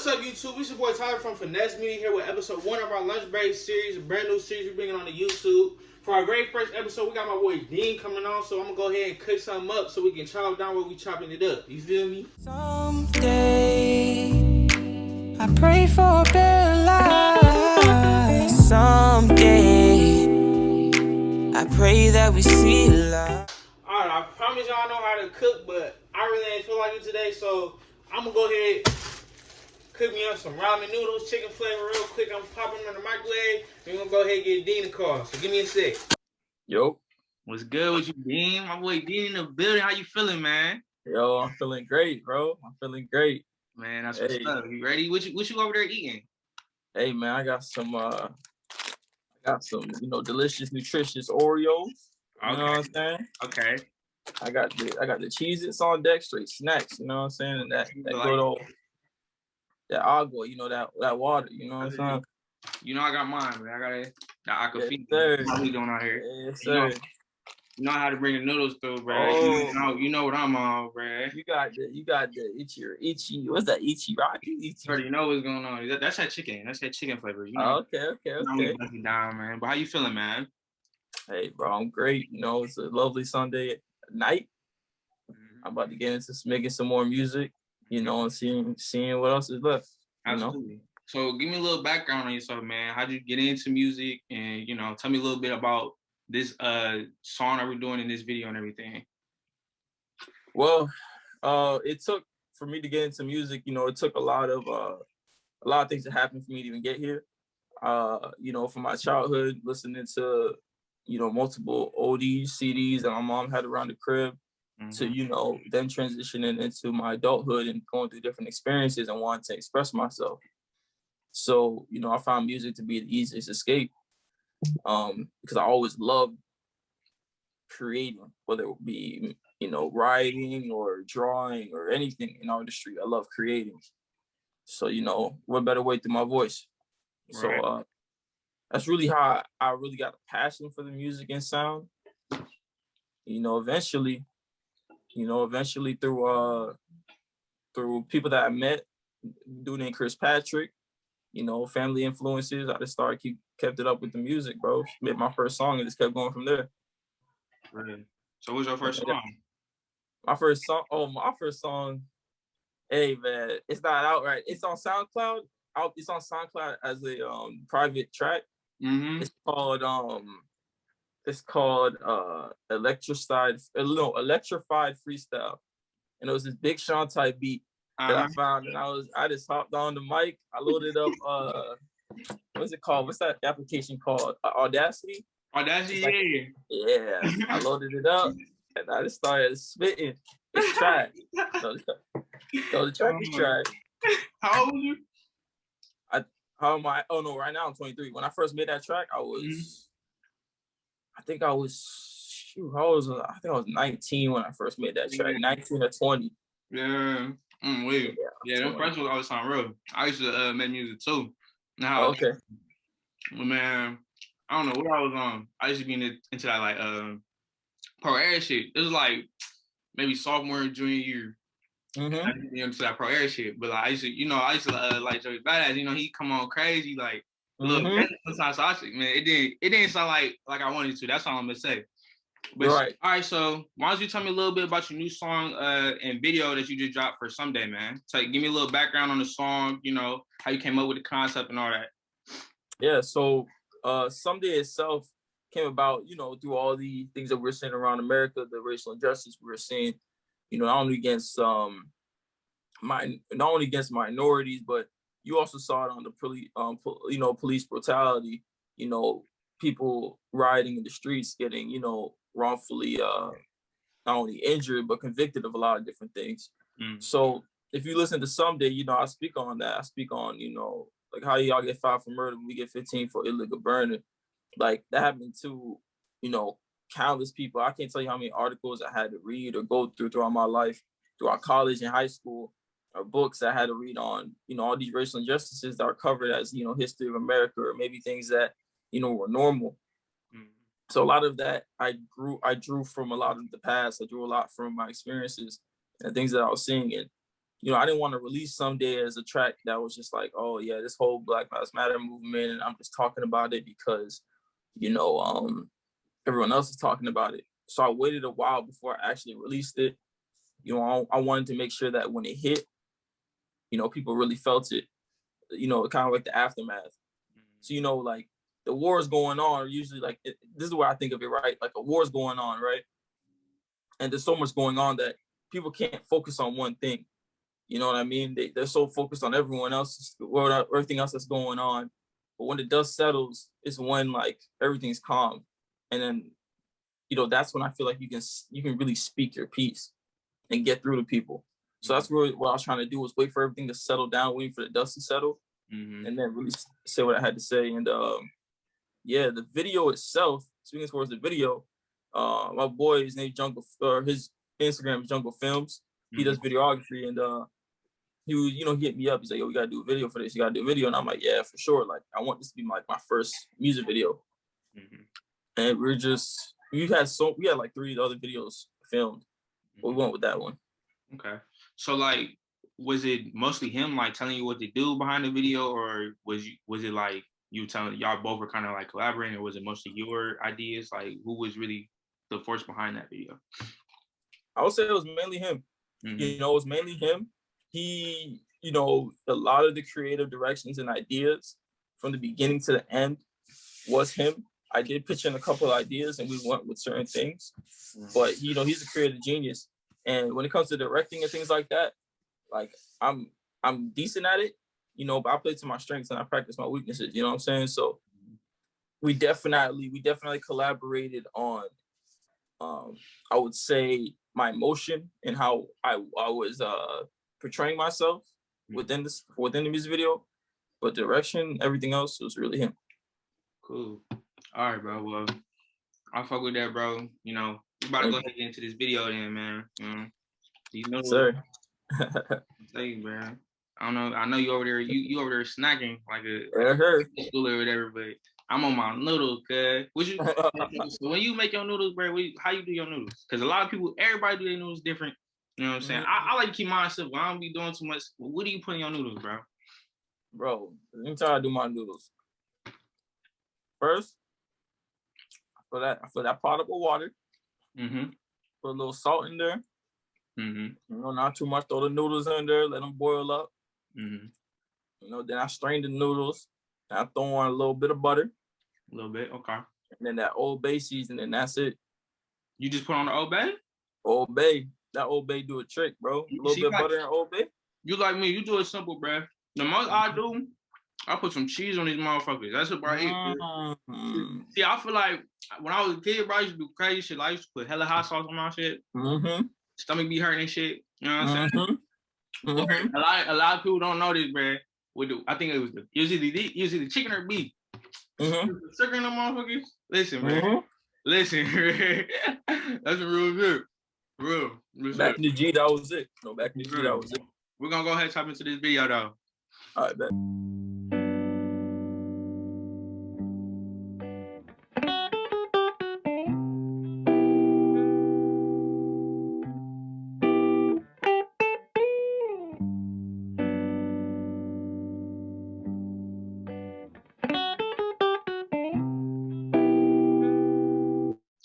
What's up, YouTube? It's your boy Tyler from Finessed Media here with episode 1 of our lunch break series, a brand new series we're bringing on the YouTube. For our very first episode, we got my boy Dean coming on, so I'm gonna go ahead and cook something up so we can chop down what we chopping it up. You feel me? Someday, I pray for a better life. Someday, I pray that we see light. Alright, I promise y'all I know how to cook, but I really ain't feel like it today, so I'm gonna go ahead cook me up some ramen noodles, chicken flavor real quick. I'm popping them in the microwave. Then we're gonna go ahead and get Dean a call. So give me a sec. Yo. What's good with you, Dean? My boy Dean in the building. How you feeling, man? Yo, I'm feeling great, bro. I'm feeling great. Man, that's what's up. You ready? What you over there eating? Hey man, I got some delicious, nutritious Oreos. You know what I'm saying? Okay. I got the Cheez-Its on deck, straight snacks, you know what I'm saying? And that good old that agua, that water, you know what I'm saying? You know I got mine, man. I got that aquafina. Yes, How we doing out here? Yes, sir. You know how to bring the noodles through, bro. Oh. You know what I'm on, bro. You got the Ichi. What's that? Ichi Rocky? You already know what's going on. That's that chicken. That's that chicken flavor. You know. Okay. You know we break it down, man. But how you feeling, man? Hey, bro, I'm great. You know, it's a lovely Sunday night. I'm about to get into making some more music, you know, and seeing what else is left. Absolutely. Know? So give me a little background on yourself, man. How'd you get into music? And, tell me a little bit about this song that we're doing in this video and everything. Well, it took, for me to get into music, it took a lot of things to happen for me to even get here. From my childhood, listening to, multiple oldies, CDs that my mom had around the crib, to, then transitioning into my adulthood and going through different experiences and wanting to express myself. So, I found music to be the easiest escape because I always loved creating, whether it be, writing or drawing or anything in artistry. I love creating. So, what better way through my voice? Right. So that's really how I really got a passion for the music and sound. Eventually through people that I met, dude named Chris Patrick, family influences, I just kept it up with the music, bro. Made my first song and just kept going from there. Really? So what was your first song? My first song, hey man, it's not out right. It's on SoundCloud. It's on SoundCloud as a private track. Mm-hmm. It's called Electrified Freestyle. And it was this Big Sean type beat that I found, and I just hopped on the mic. I loaded up what's it called? What's that application called? Audacity? Audacity, yeah. I loaded it up and I just started spitting. It's trash. So the track is trash. How old are you? How am I? Oh no, right now I'm 23. When I first made that track, I think I was 19 when I first made that track. 19 or 20. Yeah. Weird. Yeah, them first ones always sound real. I used to make music too. Now, okay. Well, man, I don't know what I was on. I used to be into that like pro air shit. It was like maybe sophomore or junior year. I used to be into that pro air shit. But like I used to like Joey Badass. He come on crazy like look. Sometimes so I said, man, it didn't sound like I wanted to. That's all I'm gonna say. But right. All right, so why don't you tell me a little bit about your new song and video that you just dropped for Someday, man? So give me a little background on the song, how you came up with the concept and all that. Yeah, so Someday itself came about, through all the things that we're seeing around America, the racial injustice we're seeing, not only against minorities, but you also saw it on the police brutality, people rioting in the streets getting, wrongfully not only injured but convicted of a lot of different things. So if you listen to Someday, I speak on that. I speak on, like how y'all get 5 for murder, we get 15 for illegal burning. Like that happened to, countless people. I can't tell you how many articles I had to read or go throughout my life, throughout college and high school, or books I had to read on, all these racial injustices that are covered as, history of America, or maybe things that, were normal. So a lot of that I drew from a lot of the past. I drew a lot from my experiences and things that I was seeing. And you know, I didn't want to release Someday as a track that was just like, oh yeah, this whole Black Lives Matter movement, and I'm just talking about it because, you know, everyone else is talking about it. So I waited a while before I actually released it. You know, I wanted to make sure that when it hit, you know, people really felt it, you know, kind of like the aftermath. So, you know, like the war is going on, usually like, this is where I think of it, right? Like a war is going on, right? And there's so much going on that people can't focus on one thing. You know what I mean? They're so focused on everyone else, everything else that's going on. But when the dust settles, it's when like everything's calm. And then, you know, that's when I feel like you can really speak your piece and get through to people. So that's really what I was trying to do, was wait for everything to settle down, waiting for the dust to settle, and then really say what I had to say. And yeah, the video itself, speaking towards the video, my boy, his name Jungle, or his Instagram is Jungle Films. He does videography, and he was, you know, he hit me up. He's like, yo, we gotta do a video for this. You gotta do a video. And I'm like, yeah, for sure. Like, I want this to be like my first music video. And we had like 3 other videos filmed, but we went with that one. Okay. So like, was it mostly him like telling you what to do behind the video, or was it like you telling, y'all both were kind of like collaborating, or was it mostly your ideas? Like, who was really the force behind that video? I would say it was mainly him. You know, it was mainly him. He, you know, a lot of the creative directions and ideas from the beginning to the end was him. I did pitch in a couple of ideas and we went with certain things, but you know, he's a creative genius. And when it comes to directing and things like that, like I'm decent at it, you know, but I play to my strengths and I practice my weaknesses, you know what I'm saying? So we definitely collaborated on, I would say, my emotion and how I was portraying myself within the music video, but direction, everything else was really him. Cool. All right, bro. Well, I fuck with that, bro. You know, we about to go ahead and get into this video then, man. You know, sir. Tell you, man. I don't know. I know you over there. You over there snacking like I heard. School or whatever, but I'm on my noodles, cuz. So when you make your noodles, bro, how you do your noodles? Because a lot of people, everybody do their noodles different. You know what I'm saying? I like to keep mine simple. I don't be doing too much. What do you put in your noodles, bro? Bro, let me tell you how I do my noodles. First, I put that potable water. Put a little salt in there. You know, not too much. Throw the noodles in there. Let them boil up. You know, then I strain the noodles. And I throw on a little bit of butter. A little bit, okay. And then that Old Bay seasoning, and that's it. You just put on the Old Bay? Old Bay. That Old Bay do a trick, bro. A little bit of butter and Old Bay. You like me. You do it simple, bro. The most I do, I put some cheese on these motherfuckers. That's what I eat. See, I feel like when I was a kid, bro, I used to do crazy shit. I used to put hella hot sauce on my shit. Stomach be hurting and shit. You know what I'm saying? A lot of people don't know this, bro. I think it was usually chicken or beef. Sugar in the motherfuckers. Listen, bro. Listen, that's real good. Real. Back in the G, that was it. No, back in the G, that was it. We're gonna go ahead and hop into this video, though. All right, bet.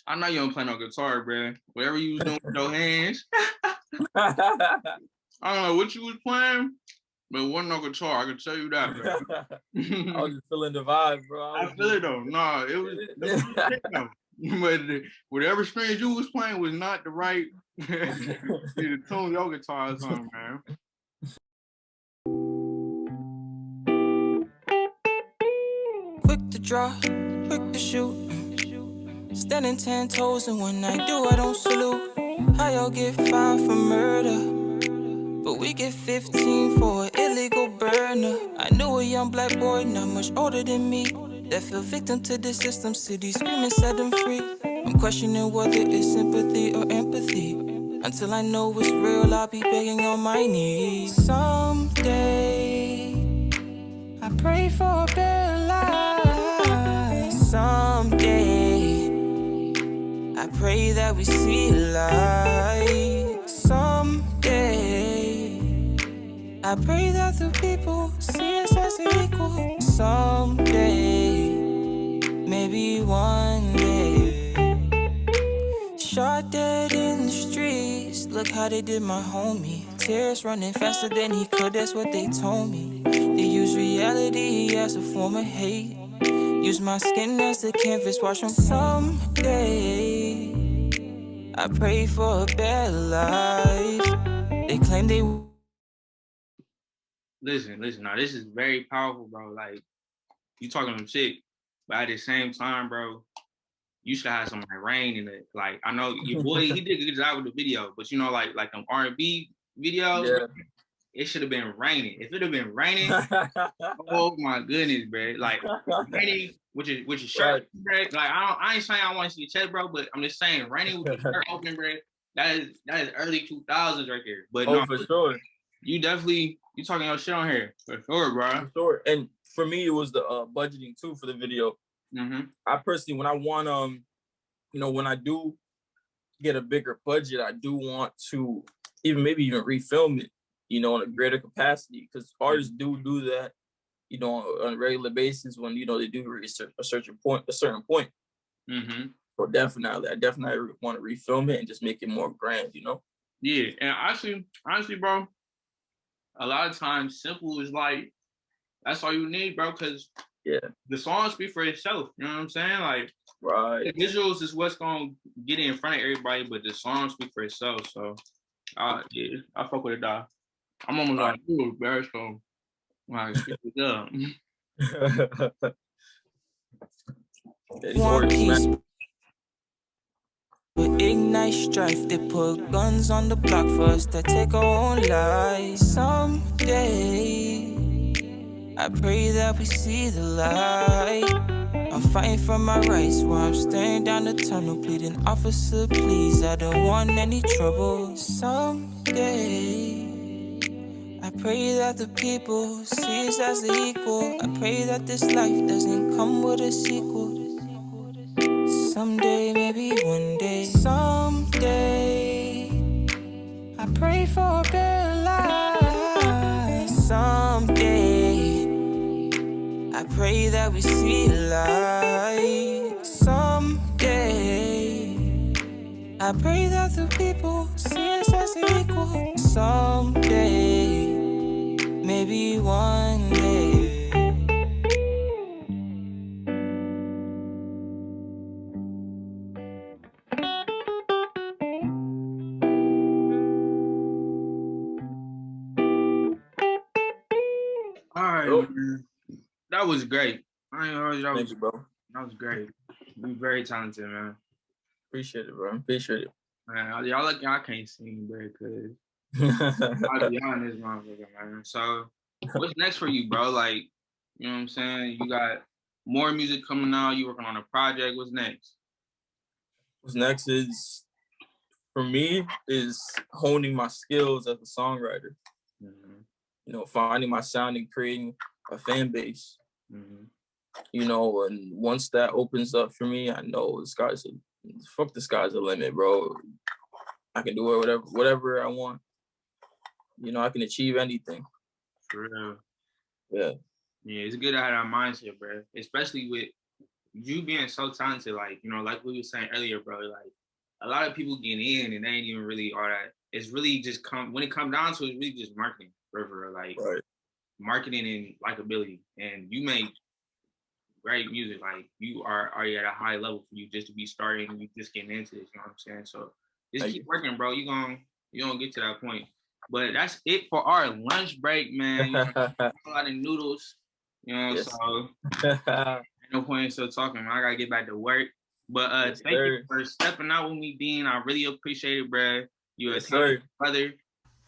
I know you don't play no guitar, bro. Whatever you was doing with your hands. I don't know what you was playing, but it wasn't no guitar. I can tell you that, bro. I was just feeling the vibe, bro. I feel it though. No, it was. But whatever strings you was playing was not the right to tune your guitar on, man. Quick to draw, quick to shoot. Standing 10 toes, and when I do, I don't salute. How y'all get 5 for murder, but we get 15 for an illegal burner. I knew a young black boy, not much older than me, that fell victim to the system. City screaming, set them free. I'm questioning whether it's sympathy or empathy. Until I know it's real, I'll be begging on my knees. Someday, I pray for a better life. Someday, I pray that we see light. Someday, I pray that the people see us as equal. Someday, maybe one day. Shot dead in the streets. Look how they did my homie. Tears running faster than he could, that's what they told me. They use reality as a form of hate. Use my skin as a canvas, watch them someday. I pray for a better life. They claim they... Listen, now this is very powerful, bro. Like, you talking some shit, but at the same time, bro, you should have some like rain in it. Like, I know your boy, he did a good job with the video, but you know, like them R&B videos, yeah. Bro, it should have been raining. If it had been raining, oh my goodness, bro. Like raining with your shirt, right. Bro. Like I ain't saying I want to see your chest, bro, but I'm just saying raining with your shirt open, bro. That is early 2000s right there. But no, for sure. You talking your shit on here for sure, bro. For sure. And for me, it was the budgeting too for the video. Mm-hmm. I personally, when I want when I do get a bigger budget, I do want to maybe even refilm it, on a greater capacity, because artists do that, on a regular basis when they do reach a certain point. Mm-hmm. So definitely, I definitely want to refilm it and just make it more grand, Yeah, and honestly, bro, a lot of times simple is like that's all you need, bro, because the song speak for itself. You know what I'm saying? Like, right. The visuals is what's gonna get it in front of everybody, but the song speak for itself. So, I fuck with it, dog. I'm almost like you, bro. So, like, speak it up. One piece, but ignite strife. They put guns on the block for us to take our own lives. Someday, I pray that we see the light. I'm fighting for my rights while I'm staring down the tunnel, pleading, officer, please, I don't want any trouble. Someday, I pray that the people see us as equal. I pray that this life doesn't come with a sequel. Someday, maybe one day, someday, I pray for a better life. Someday, I pray that we see light. Someday, I pray that the people see us as equal. Someday, maybe one day. All right, man. That was great. Thank you, bro. That was great. You're very talented, man. Appreciate it, bro. Appreciate it. Man, y'all can't sing, bro, because I'll be honest, motherfucker, man. So, what's next for you, bro? Like, you know what I'm saying? You got more music coming out. You working on a project. What's next? What's next is, for me, is honing my skills as a songwriter. Mm-hmm. Finding my sound and creating a fan base. Mm-hmm. And once that opens up for me, I know the sky's the sky's the limit, bro. I can do it whatever I want. I can achieve anything. For real. Yeah. Yeah, it's good to have that mindset, bro. Especially with you being so talented, like, like we were saying earlier, bro, like a lot of people get in and they ain't even really all that. It's really just when it comes down to it, it's really just marketing, for like marketing and likability. And you make great music, like you are already at a high level for you just to be starting and you just getting into this, you know what I'm saying? So just keep working, bro. You gonna get to that point. But that's it for our lunch break, man. A lot of noodles, yes. So no point in still talking, man. I gotta get back to work. But thank you for stepping out with me, Dean. I really appreciate it, bro. You're a talented brother.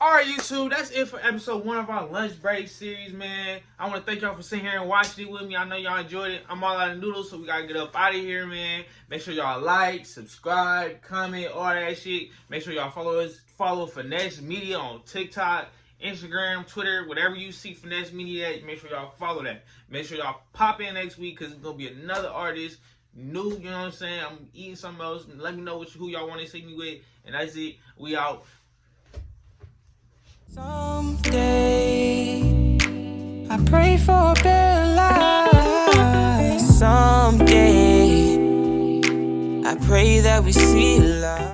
All right, YouTube, that's it for episode 1 of our lunch break series, man. I want to thank y'all for sitting here and watching it with me. I know y'all enjoyed it. I'm all out of noodles, so we got to get up out of here, man. Make sure y'all like, subscribe, comment, all that shit. Make sure y'all follow Finessed Media on TikTok, Instagram, Twitter, whatever you see Finessed Media at, make sure y'all follow that. Make sure y'all pop in next week because it's going to be another artist, new, you know what I'm saying? I'm eating something else. Let me know who y'all want to see me with. And that's it. We out. Someday, I pray for a better life. Someday, I pray that we see love.